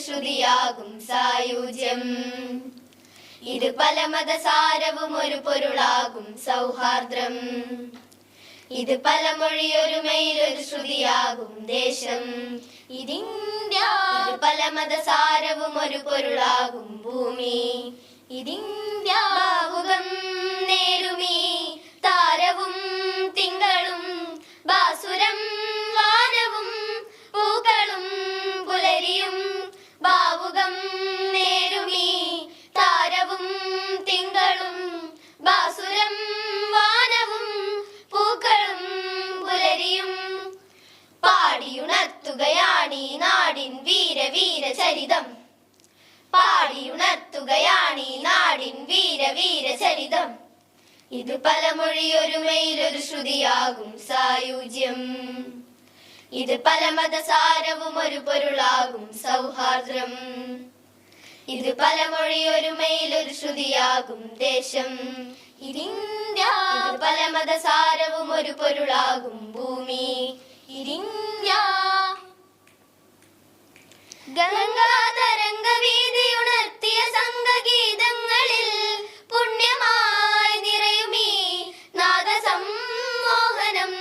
ശ്രുതിയാകും സായുജ്യം. ഇത് പല മതസാരവും ഒരു പൊരുളാകും സൗഹാർദ്രം. ഇത് പല മൊഴിയൊരുമയിലൊരു ശ്രുതിയാകും ദേശം. ഇതിന്ത്യ. ഇത് പല മതസാരവും ഒരു പൊരുളാകും ഭൂമി. ഇതിന്ത്യ. ഭാവുകം നേരുമീ താരവും തിങ്കളും ബാസുരം വാനവും പൂക്കളും പുലരിയും. ഭാവുകം നേരുമീ താരവും തിങ്കളും ബാസുരം വാനവും പൂക്കളും പുലരിയും. പാടിയുണർത്തുകയാണീ നാടിൻ വീരവീര ചരിതം. പാടിയുണർത്തുകയാണീ നാടിൻ വീരവീര ചരിതം. ഇത് പല മൊഴിയൊരുമയിലൊരു ശ്രുതിയാകും സായുജ്യം. ഇത് പല മതസാരവും ഒരു പൊരുളാകും സൗഹാർദ്രം. ഇത് പല മൊഴിയൊരുമയിലൊരു ശ്രുതിയാകും ദേശം. ഇതിന്ത്യ. ഇത് പല മതസാരവും ഒരു പൊരുളാകും ഭൂമി. ഇതിന്ത്യ. ഗംഗാതരംഗ വീതിയുണർത്തിയ സംഘഗീതങ്ങളിൽ പുണ്യമായി നിറയുമീ നാദസമ്മോഹനം.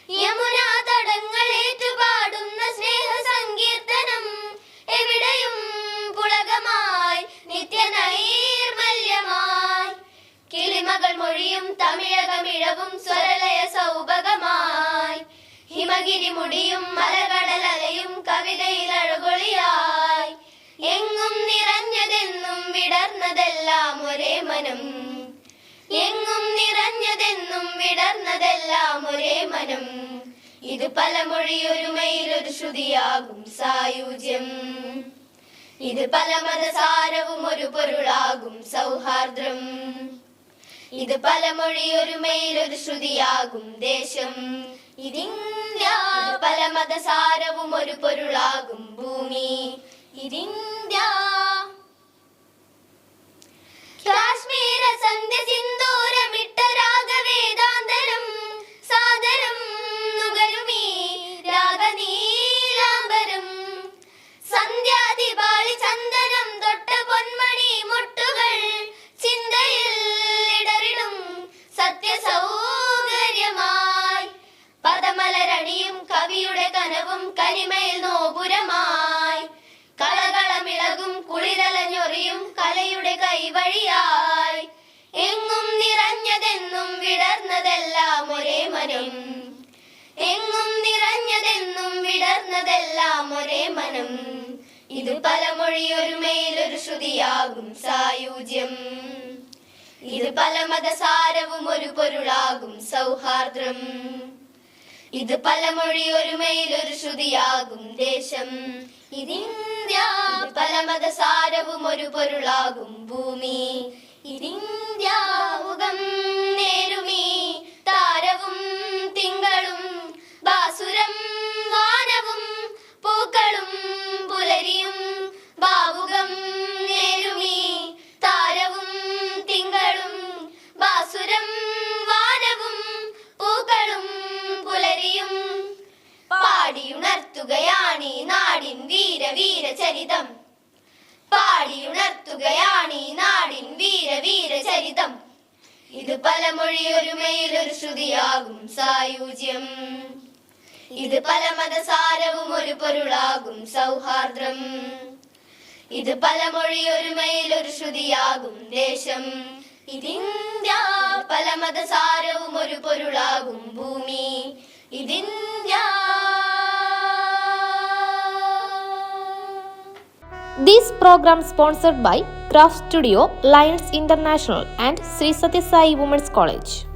യമുനാ തടങ്ങളേറ്റുപാടുന്ന സ്നേഹ സങ്കീർത്തനം. എവിടെയും പുളകമായി നിത്യനൈർമല്യമായി. കിളിമകൾ മൊഴിയും തമിഴകമിഴവും സ്വരലയ സൗഭഗമായി. ഹിമഗിരി മുടിയും മലകടലലയും കവിതയിൽ അഴകൊളിയായി. എങ്ങും നിറഞ്ഞതെന്നും വിടർന്നതെല്ലാം ഒരേ മനം. എങ്ങും നിറഞ്ഞതെന്നും വിടർന്നതെല്ലാം ഒരേ മനം. ഇത് പല മൊഴിയൊരുമയിലൊരു ശ്രുതിയാകും സായുജ്യം. ഇത് പല മതസാരവും ഒരു പൊരുളാകും സൗഹാർദ്രം. ഇത് പല മൊഴിയൊരുമയിലൊരു ശ്രുതിയാകും ദേശം. ഇതിന്ത്യ. പല മതസാരവും ഒരു പൊരുളാകും ഭൂമി. ഇതിന്ത്യ. കാശ്മീര സന്ധ്യ സിന്ദൂരമിട്ട രാഗവേദാന്തരം സാദരം നുകരുമീ രാഗനീലാംബരം. സന്ധ്യാദിപാളി ചന്ദനം തൊട്ട പൊന്മണി മുട്ടുകൾ ചിന്തയിൽ ഇടറിടും സത്യസൗകര്യമായി. പദമലരണിയും കവിയുടെ കനവും കനിമയിൽ നോപുരമായി. കളകളമിളകും കുളിരലഞ്ഞൊറിയും കലയുടെ കൈവഴിയായി. എങ്ങും നിറഞ്ഞതെന്നും വിടർന്നതെല്ലാം ഒരേ മനം. എങ്ങും നിറഞ്ഞതെന്നും വിടർന്നതെല്ലാം ഒരേ മനം. ഇത് പല മൊഴിയൊരുമയിലൊരു ശ്രുതിയാകും സായുജ്യം. ഇത് പല മതസാരവും ഒരു പൊരുളാകും സൗഹാർദ്രം. ഇത് പല മൊഴിയൊരുമയിലൊരു ശ്രുതിയാകും ദേശം. ഇതിന്ത്യ. പല മതസാരവും ഒരു പൊരുളാകും ഭൂമി. ഇതിന്ത്യ. ഭാവുകം നേരുമീ താരവും തിങ്കളും ബാസുരം വാനവും പൂക്കളും പുലരിയും. ഭാവുകം നേരുമീ താരവും തിങ്കളും ബാസുരം വാനവും പൂക്കളും പുലരിയും. പാടിയുണർത്തുകയാണീ നാടിൻ വീരവീര ചരിതം. പാടിയുണർത്തുകയാണീ നാടിൻ വീരവീര ചരിതം. ഇത് പല മൊഴിയൊരുമയിലൊരു ശ്രുതിയാകും സായുജ്യം. ഇത് പല മതസാരവും ഒരു പൊരുളാകും സൗഹാർദ്രം. ഇത് പല മൊഴിയൊരുമയിലൊരു ശ്രുതിയാകും ദേശം. ഇതിന്ത്യ. പല മതസാരവും ഒരു പൊരുളാകും ഭൂമി. ഇതിന്ത്യ. This program sponsored by Craft Studio, Lions International and Sri Sathya Sai Women's College.